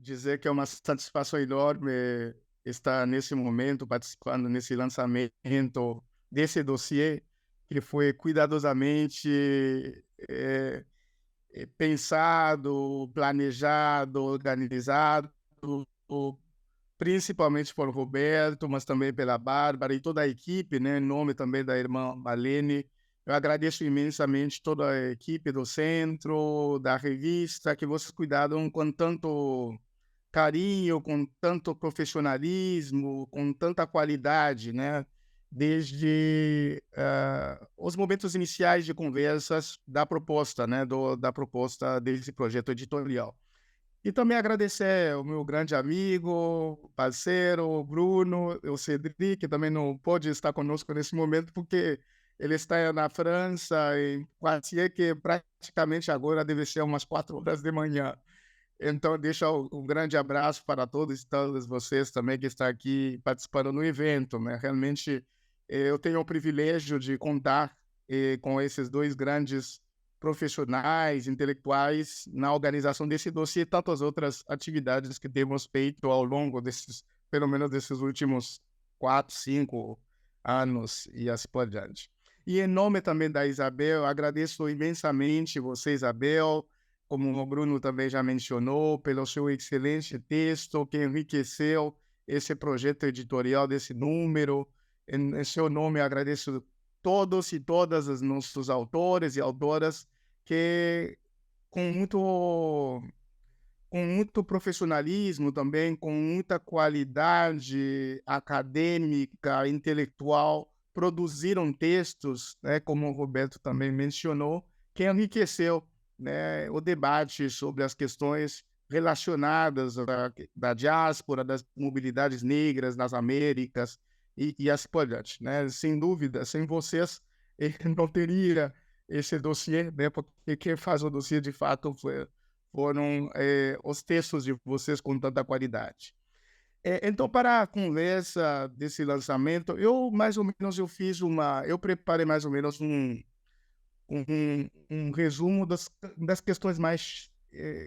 dizer que é uma satisfação enorme estar nesse momento participando nesse lançamento desse dossiê que foi cuidadosamente eh, pensado, planejado, organizado, o- principalmente por Roberto, mas também pela Bárbara e toda a equipe, né, em nome também da irmã Malene. Eu agradeço imensamente toda a equipe do centro, da revista, que vocês cuidaram com tanto carinho, com tanto profissionalismo, com tanta qualidade, né? Desde os momentos iniciais de conversas da proposta, né? Da proposta desse projeto editorial. E também agradecer ao meu grande amigo, parceiro, Bruno, o Cedric, que também não pode estar conosco nesse momento, porque ele está na França e quase é que praticamente agora deve ser umas 4 horas de manhã. Então, deixa um grande abraço para todos e todas vocês também que estão aqui participando no evento, né? Realmente, eu tenho o privilégio de contar com esses dois grandes profissionais, intelectuais, na organização desse dossiê e tantas outras atividades que temos feito ao longo desses, pelo menos desses últimos 4, 5 anos e assim por diante. E em nome também da Isabel, agradeço imensamente você, Isabel, como o Bruno também já mencionou, pelo seu excelente texto que enriqueceu esse projeto editorial desse número. Em seu nome, agradeço todos e todas os nossos autores e autoras que, com muito profissionalismo também, com muita qualidade acadêmica, intelectual, produziram textos, né, como o Roberto também mencionou, que enriqueceu, né, o debate sobre as questões relacionadas da diáspora, das mobilidades negras nas Américas e assim por diante, né? Sem dúvida, sem vocês, não teria esse dossiê, né? Porque quem faz o dossiê de fato foram os textos de vocês com tanta qualidade. Então, para a conversa desse lançamento, eu preparei mais ou menos um resumo das questões mais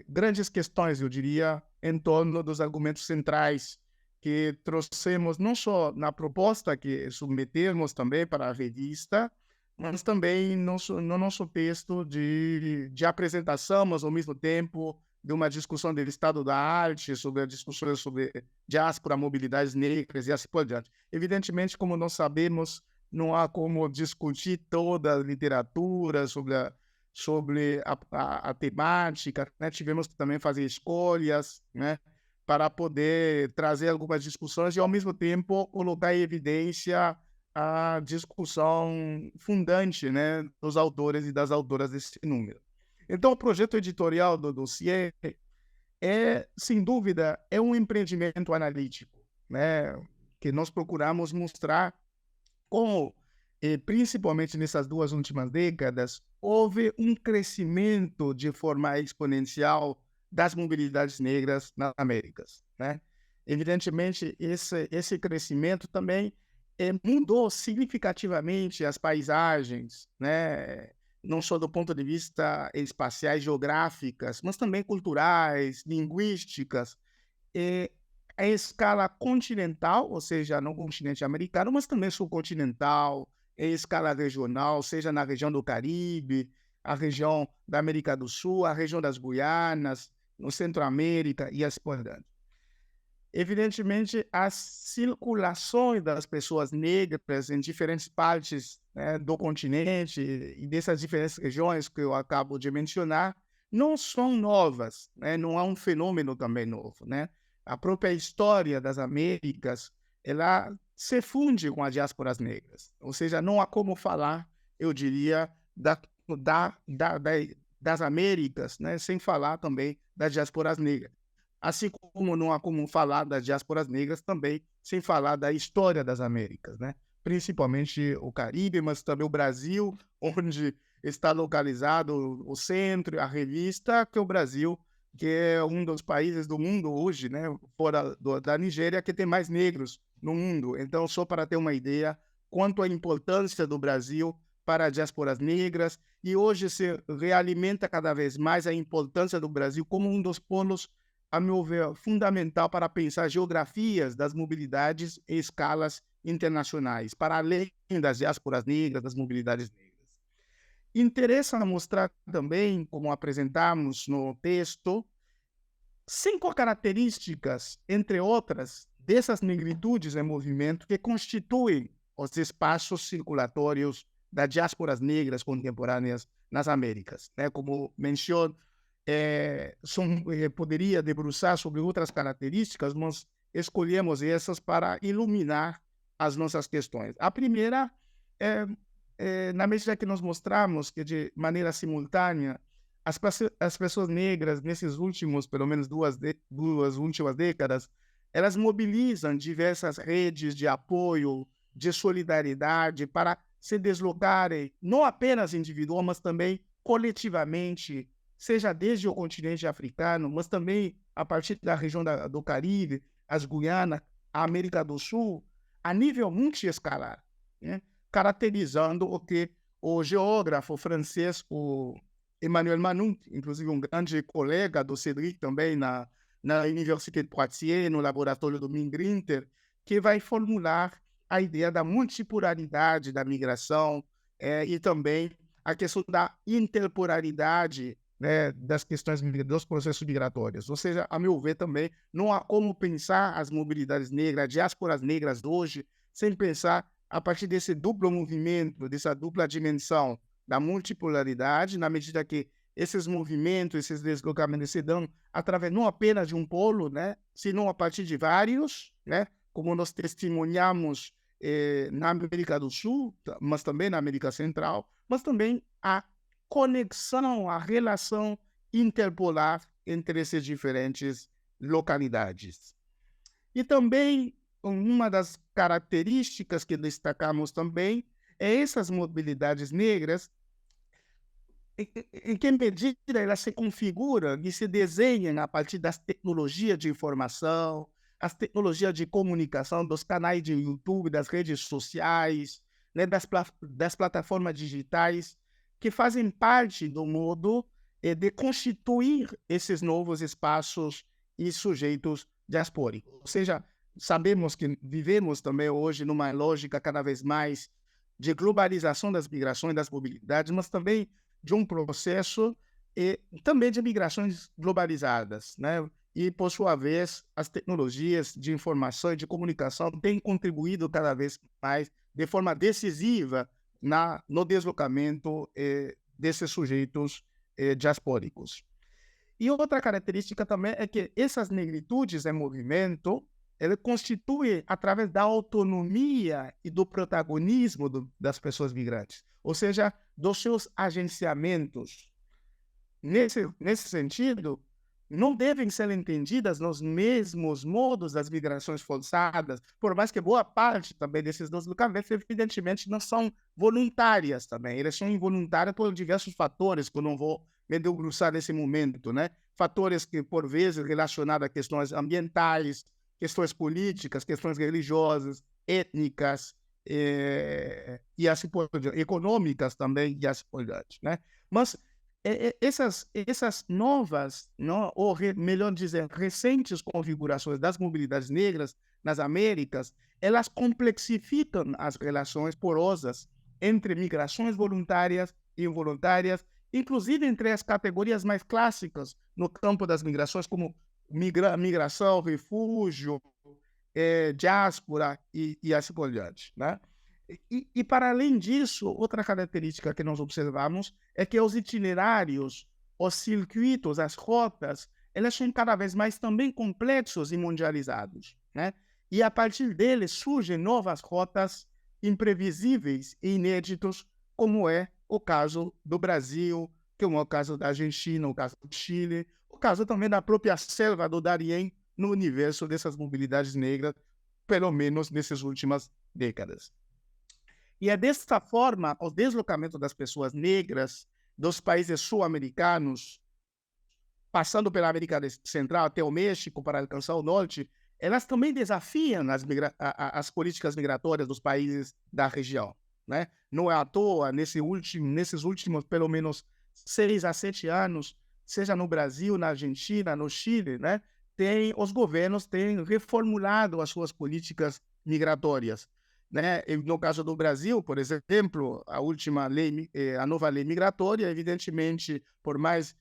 grandes questões, eu diria, em torno dos argumentos centrais que trouxemos não só na proposta que submetemos também para a revista, mas também no nosso texto de apresentação, mas ao mesmo tempo de uma discussão do estado da arte, sobre a discussão sobre diáspora, mobilidades negras e assim por diante. Evidentemente, como nós sabemos, não há como discutir toda a literatura sobre a temática, né? Tivemos que também fazer escolhas, né? Para poder trazer algumas discussões e, ao mesmo tempo, colocar em evidência a discussão fundante, né, dos autores e das autoras desse número. Então, o projeto editorial do dossiê sem dúvida, é um empreendimento analítico, né, que nós procuramos mostrar como, principalmente nessas 2 últimas décadas, houve um crescimento de forma exponencial das mobilidades negras nas Américas, né? Evidentemente, esse crescimento também mudou significativamente as paisagens, né? Não só do ponto de vista espaciais, geográficas, mas também culturais, linguísticas, eh, em escala continental, ou seja, no continente americano, mas também subcontinental, em escala regional, seja na região do Caribe, a região da América do Sul, a região das Guianas, no Centro-América e assim por diante. Evidentemente, as circulações das pessoas negras em diferentes partes, né, do continente e dessas diferentes regiões que eu acabo de mencionar não são novas, né? Não é um fenômeno também novo, né? A própria história das Américas, ela se funde com as diásporas negras, ou seja, não há como falar, eu diria, da, da, da, das Américas, né, sem falar também das diásporas negras. Assim como não há como falar das diásporas negras também sem falar da história das Américas, né? Principalmente o Caribe, mas também o Brasil, onde está localizado o centro, a revista, que é o Brasil, que é um dos países do mundo hoje, né, fora da Nigéria, que tem mais negros no mundo. Então, só para ter uma ideia, quanto a importância do Brasil para as diásporas negras, e hoje se realimenta cada vez mais a importância do Brasil como um dos polos a meu ver, fundamental para pensar geografias das mobilidades em escalas internacionais, para além das diásporas negras, das mobilidades negras. Interessa mostrar também, como apresentamos no texto, 5 características, entre outras, dessas negritudes em movimento que constituem os espaços circulatórios das diásporas negras contemporâneas nas Américas. Né? Como menciono, poderia debruçar sobre outras características, mas escolhemos essas para iluminar as nossas questões. A primeira na medida que nós mostramos que, de maneira simultânea, as pessoas negras, nesses últimos, pelo menos duas últimas décadas, elas mobilizam diversas redes de apoio, de solidariedade, para se deslocarem, não apenas individual, mas também coletivamente, seja desde o continente africano, mas também a partir da região do Caribe, as Guianas, a América do Sul, a nível multiescalar, né? Caracterizando o que o geógrafo francês, o Emmanuel Manut, inclusive um grande colega do Cédric também na Université de Poitiers, no laboratório do Mingrinter, que vai formular a ideia da multipolaridade da migração e também a questão da interpolaridade, né, das questões dos processos migratórios. Ou seja, a meu ver também, não há como pensar as mobilidades negras, as diásporas negras de hoje, sem pensar a partir desse duplo movimento, dessa dupla dimensão da multipolaridade, na medida que esses movimentos, esses deslocamentos se dão através não apenas de um polo, né, senão a partir de vários, né, como nós testemunhamos na América do Sul, mas também na América Central, mas também a conexão, a relação interpolar entre essas diferentes localidades. E também uma das características que destacamos também é essas mobilidades negras, em que medida elas se configuram e se desenham a partir das tecnologias de informação, as tecnologias de comunicação, dos canais de YouTube, das redes sociais, né, das plataformas digitais, que fazem parte do modo de constituir esses novos espaços e sujeitos diaspóricos. Ou seja, sabemos que vivemos também hoje numa lógica cada vez mais de globalização das migrações, das mobilidades, mas também de um processo também de migrações globalizadas, né? E, por sua vez, as tecnologias de informação e de comunicação têm contribuído cada vez mais de forma decisiva no deslocamento desses sujeitos diaspóricos. E outra característica também é que essas negritudes em movimento, ele constitui através da autonomia e do protagonismo das pessoas migrantes, ou seja, dos seus agenciamentos. Nesse sentido, não devem ser entendidas nos mesmos modos das migrações forçadas, por mais que boa parte também desses deslocamentos, evidentemente, não são voluntárias também. Eles são involuntários por diversos fatores, que eu não vou me debruçar nesse momento, né? Fatores que, por vezes, relacionados a questões ambientais, questões políticas, questões religiosas, étnicas, e assim por diante, econômicas também, e assim por diante, né? Mas essas novas, não, ou melhor dizer, recentes configurações das mobilidades negras nas Américas, elas complexificam as relações porosas entre migrações voluntárias e involuntárias, inclusive entre as categorias mais clássicas no campo das migrações, como migração, refúgio, diáspora e assim por diante, né? E, para além disso, outra característica que nós observamos é que os itinerários, os circuitos, as rotas, elas são cada vez mais também complexos e mundializados, né? E a partir deles surgem novas rotas imprevisíveis e inéditos, como é o caso do Brasil, como é o caso da Argentina, o caso do Chile, o caso também da própria selva do Darién no universo dessas mobilidades negras, pelo menos nessas últimas décadas. E é desta forma, o deslocamento das pessoas negras dos países sul-americanos, passando pela América Central até o México para alcançar o norte, elas também desafiam as políticas migratórias dos países da região, né? Não é à toa, nesses últimos pelo menos 6 a 7 anos, seja no Brasil, na Argentina, no Chile, né? os governos têm reformulado as suas políticas migratórias, né? No caso do Brasil, por exemplo, a última lei, a nova lei migratória, evidentemente, por mais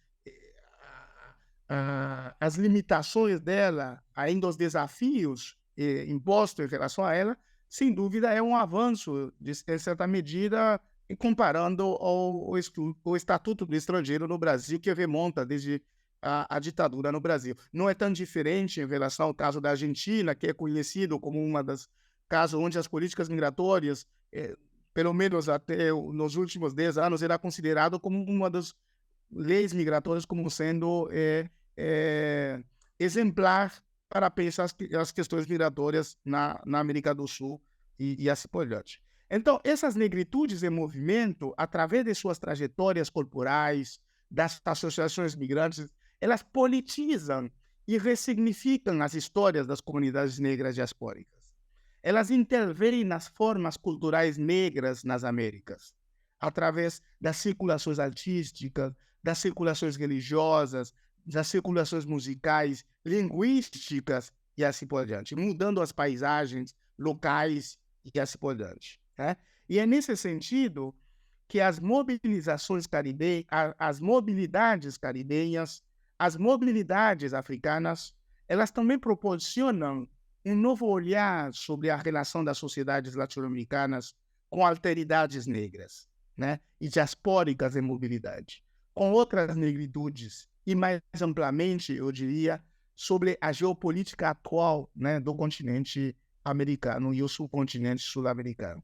as limitações dela, ainda os desafios impostos em relação a ela, sem dúvida é um avanço, em certa medida, comparando o Estatuto do Estrangeiro no Brasil, que remonta desde a ditadura no Brasil. Não é tão diferente em relação ao caso da Argentina, que é conhecido como uma das casos onde as políticas migratórias, pelo menos até nos últimos 10 anos, era considerado como uma das leis migratórias como sendo exemplar para pensar as questões migratórias na América do Sul e assim por diante. Então, essas negritudes em movimento, através de suas trajetórias corporais, das associações migrantes, elas politizam e ressignificam as histórias das comunidades negras diaspóricas. Elas intervêm nas formas culturais negras nas Américas, através das circulações artísticas, das circulações religiosas, das circulações musicais, linguísticas e assim por diante, mudando as paisagens locais e assim por diante, né? E é nesse sentido que as mobilizações caribenhas, as mobilidades caribenhas, as mobilidades africanas, elas também proporcionam um novo olhar sobre a relação das sociedades latino-americanas com alteridades negras, né? E diaspóricas em mobilidade, com outras negritudes e, mais amplamente, eu diria, sobre a geopolítica atual, né, do continente americano e o subcontinente sul-americano.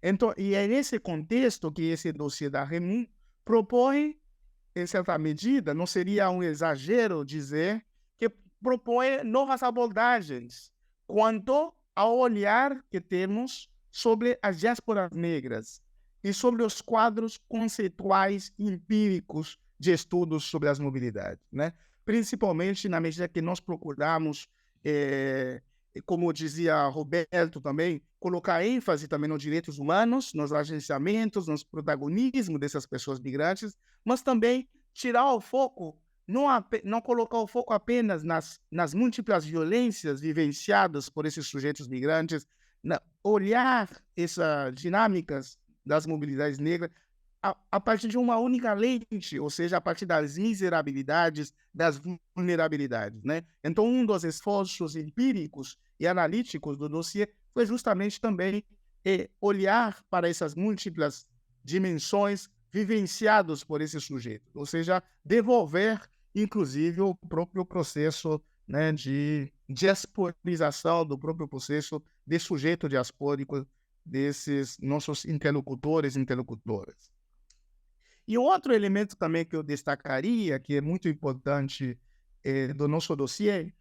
Então, e é nesse contexto que esse dossiê da REMU propõe, em certa medida, não seria um exagero dizer que propõe novas abordagens quanto ao olhar que temos sobre as diásporas negras e sobre os quadros conceituais empíricos de estudos sobre as mobilidades, né? Principalmente na medida que nós procuramos, como dizia Roberto também, colocar ênfase também nos direitos humanos, nos agenciamentos, nos protagonismo dessas pessoas migrantes, mas também tirar o foco, não colocar o foco apenas nas múltiplas violências vivenciadas por esses sujeitos migrantes, olhar essas dinâmicas das mobilidades negras a partir de uma única lente, ou seja, a partir das miserabilidades, das vulnerabilidades, né? Então, um dos esforços empíricos e analíticos do dossiê foi justamente também olhar para essas múltiplas dimensões vivenciadas por esse sujeito, ou seja, devolver, inclusive, o próprio processo, né, de diasporização do próprio processo de sujeito diaspórico desses nossos interlocutores e interlocutoras. E outro elemento também que eu destacaria, que é muito importante do nosso dossiê,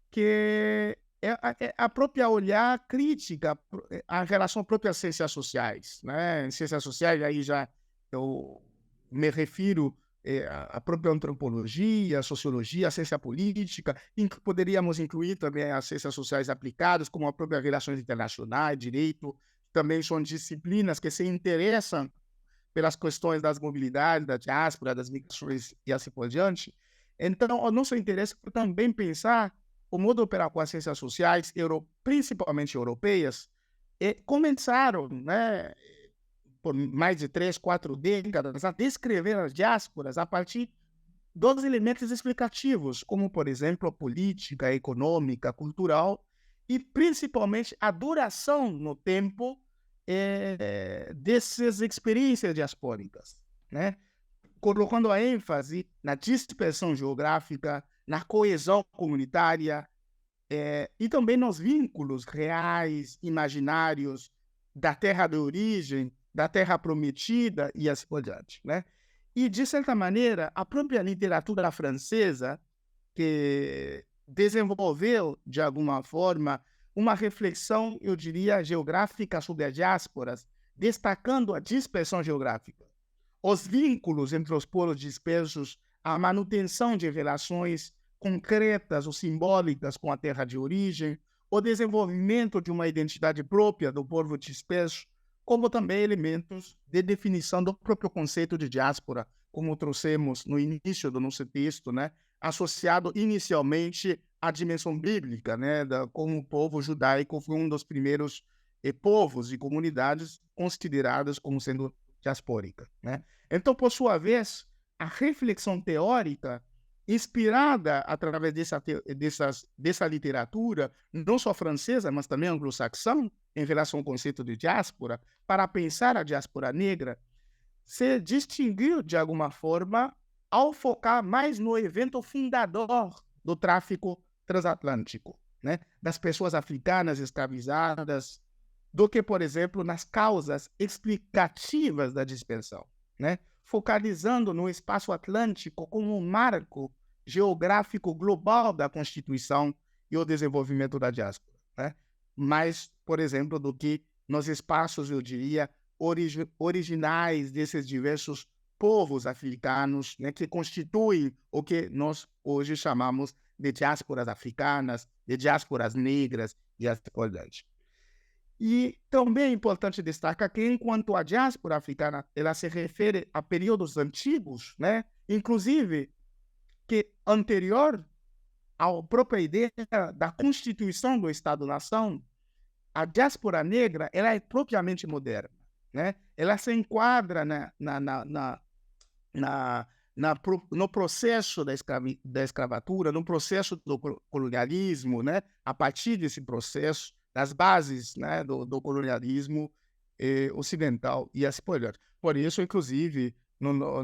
que é a própria olhar crítica a relação às próprias ciências sociais, né? Em ciências sociais, aí já eu me refiro à própria antropologia, a sociologia, a ciência política, poderíamos incluir também as ciências sociais aplicadas, como a própria relações internacionais, direito, também são disciplinas que se interessam pelas questões das mobilidades, da diáspora, das migrações e assim por diante. Então, o nosso interesse é também pensar o modo pelo qual as ciências sociais, principalmente europeias, começaram, né, por mais de 3, 4 décadas, a descrever as diásporas a partir dos elementos explicativos, como, por exemplo, a política, a econômica, cultural, e principalmente a duração no tempo dessas experiências diaspóricas, né? Colocando a ênfase na dispersão geográfica, na coesão comunitária e também nos vínculos reais, imaginários da terra de origem, da terra prometida e assim por diante, né? E, de certa maneira, a própria literatura francesa, que desenvolveu, de alguma forma, uma reflexão, eu diria, geográfica sobre as diásporas, destacando a dispersão geográfica, os vínculos entre os polos dispersos, a manutenção de relações concretas ou simbólicas com a terra de origem, o desenvolvimento de uma identidade própria do povo disperso, como também elementos de definição do próprio conceito de diáspora, como trouxemos no início do nosso texto, né? Associado inicialmente a dimensão bíblica, né, como o povo judaico foi um dos primeiros povos e comunidades consideradas como sendo diaspórica, né? Então, por sua vez, a reflexão teórica inspirada através dessa literatura, não só francesa, mas também anglo-saxã, em relação ao conceito de diáspora, para pensar a diáspora negra, se distinguiu de alguma forma ao focar mais no evento fundador do tráfico transatlântico, né? Das pessoas africanas escravizadas, do que, por exemplo, nas causas explicativas da dispersão, né? Focalizando no espaço atlântico como um marco geográfico global da constituição e o desenvolvimento da diáspora, né? Mais, por exemplo, do que nos espaços, eu diria, originais desses diversos povos africanos, né, que constituem o que nós hoje chamamos de diásporas africanas, de diásporas negras e assim por diante. E também é importante destacar que, enquanto a diáspora africana ela se refere a períodos antigos, né, inclusive que anterior à própria ideia da constituição do Estado-nação, a diáspora negra ela é propriamente moderna, né? Ela se enquadra no processo da escravatura, no processo do colonialismo, né? A partir desse processo, das bases, né, do colonialismo ocidental e assim por diante. Por isso, inclusive,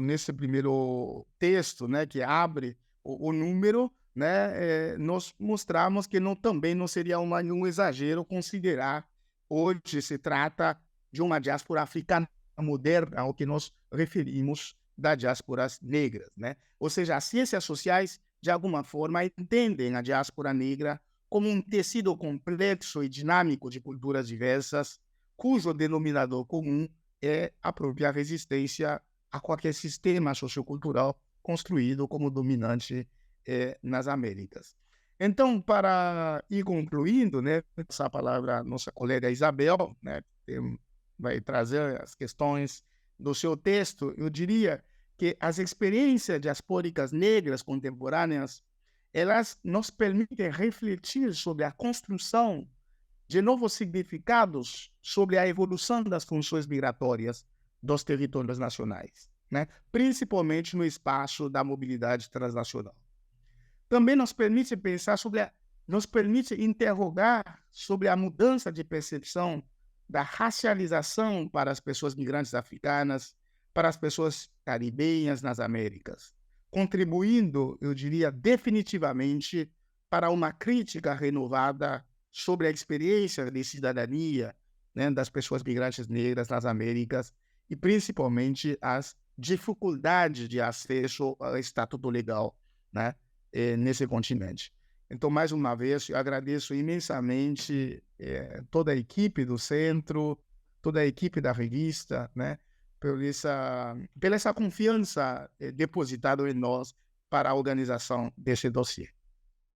nesse primeiro texto, né, que abre o número, né, nós mostramos que também não seria um exagero considerar hoje se trata de uma diáspora africana moderna, ao que nós referimos das diásporas negras, né? Ou seja, as ciências sociais, de alguma forma, entendem a diáspora negra como um tecido complexo e dinâmico de culturas diversas, cujo denominador comum é a própria resistência a qualquer sistema sociocultural construído como dominante nas Américas. Então, para ir concluindo, né, essa palavra nossa colega Isabel, né, vai trazer as questões do seu texto, eu diria que as experiências diaspóricas negras contemporâneas, elas nos permitem refletir sobre a construção de novos significados sobre a evolução das funções migratórias dos territórios nacionais, né? Principalmente no espaço da mobilidade transnacional. Também nos permite interrogar sobre a mudança de percepção da racialização para as pessoas migrantes africanas, para as pessoas caribenhas nas Américas, contribuindo, eu diria, definitivamente para uma crítica renovada sobre a experiência de cidadania, né, das pessoas migrantes negras nas Américas e principalmente as dificuldades de acesso ao estatuto legal, né, nesse continente. Então, mais uma vez, eu agradeço imensamente toda a equipe do centro, toda a equipe da revista, né, pela essa confiança depositada em nós para a organização desse dossiê.